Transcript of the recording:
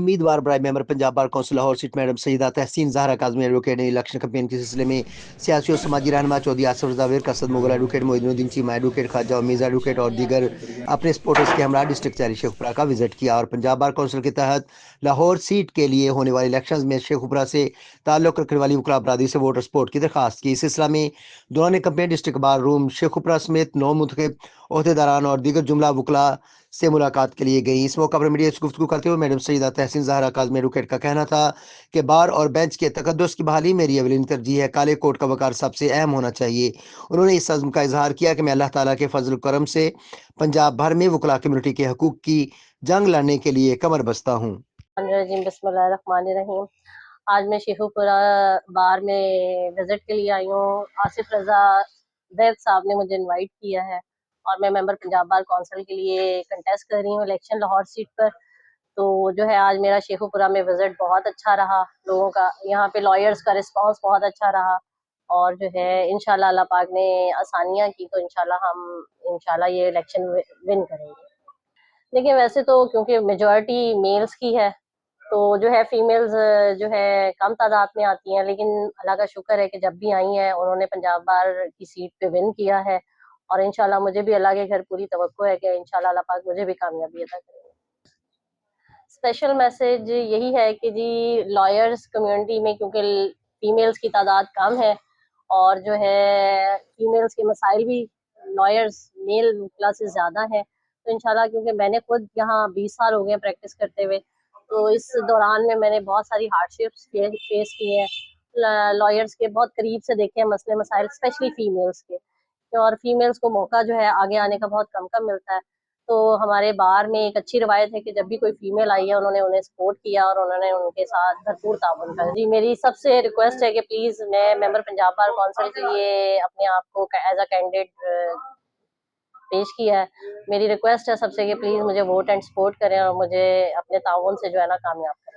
उम्मीदवार बराए member Punjab bar council Lahore seat madam Saeeda Tehseen Zahra Kazmi advocate ने इलेक्शन कैंपेन के सिलसिले में सियासी और समाजी रहनुमा चौधरी आसिफ रज़ा वीर, कसद Mughal advocate Moinuddin Cheema advocate Khawaja Umeed advocate और दीगर अपने सपोर्टर्स के हमरा डिस्ट्रिक्ट चैरी शेखुपुरा का विजिट किया और पंजाब बार कौंसिल के तहत लाहौर सीट के लिए होने वाले इलेक्शन में शेखुपुरा से ताल्लुक़ रखने वाली वकला बरादरी से वोटर सपोर्ट की दरख्वास्त की। इस सिलसिला में दौरान campaign district bar room Sheikhupura समेत 9 मुंतखब ओहदेदारान और दीगर जुमला वकला से मुलाकात के लिए गई। इस मौका पर मीडिया से गुफ्तगू करते हुए मैडम सईदा तहसीन ज़हरा काज़मी एडवोकेट का कहना था कि बार और बेंच के तकद्दुस की बहाली मेरी अवलिन तरजीह है। काले कोट का वकार सबसे अहम होना चाहिए। उन्होंने इस अज़्म का इजहार किया कि मैं अल्लाह ताला के फजल करम से पंजाब भर में वकला कम्युनिटी के हकूक़ की जंग लड़ने के लिए कमर बस्ता हूँ। बिस्मिल्लाहिर्रहमानिर्रहीम। आज मैं शेखुपुरा बार में विजिट के लिए आई हूँ। आसिफ रज़ा वैद साहब ने मुझे इनवाइट किया है और मैं मेंबर पंजाब बार कौंसिल के लिए कंटेस्ट कर रही हूँ इलेक्शन लाहौर सीट पर। तो जो है आज मेरा शेखुपुरा में विजिट बहुत अच्छा रहा। लोगों का यहाँ पे लॉयर्स का रिस्पांस बहुत अच्छा रहा और जो है इंशाल्लाह अल्लाह पाक ने आसानियाँ की तो इंशाल्लाह ये इलेक्शन विन करेंगे। देखिए वैसे तो क्योंकि मेजॉरिटी मेल्स की है तो जो है फीमेल्स जो है कम तादाद में आती हैं, लेकिन अल्लाह का शुक्र है कि जब भी आई हैं उन्होंने पंजाब बार की सीट पे विन किया है और इंशाल्लाह मुझे भी अल्लाह के घर पूरी तवक्को है कि इंशाल्लाह अल्लाह पाक मुझे भी कामयाबी अता करेंगे। स्पेशल मैसेज यही है कि जी लॉयर्स कम्युनिटी में क्योंकि फीमेल्स की तादाद कम है और जो है फीमेल्स के मसाइल भी लॉयर्स मेल क्लासेस ज़्यादा है, तो इंशाल्लाह क्योंकि मैंने खुद यहाँ 20 साल हो गए प्रैक्टिस करते हुए, तो इस दौरान में मैंने बहुत सारी हार्डशिप्स फेस किए हैं। लॉयर्स के बहुत करीब से देखे हैं मसले मसाइल, स्पेशली फीमेल्स के, और फीमेल्स को मौका जो है आगे आने का बहुत कम मिलता है। तो हमारे बार में एक अच्छी रवायत है कि जब भी कोई फीमेल आई है उन्होंने उन्हें सपोर्ट किया और उन्होंने उनके साथ भरपूर ताउन किया। जी मेरी सबसे रिक्वेस्ट है कि प्लीज़ मैं मेंबर पंजाब बार कौंसिल के लिए अपने आप को एज अ कैंडिडेट पेश किया है। मेरी रिक्वेस्ट है सबसे कि प्लीज़ मुझे वोट एंड सपोर्ट करें और मुझे अपने ताउन से जो है ना कामयाब करें।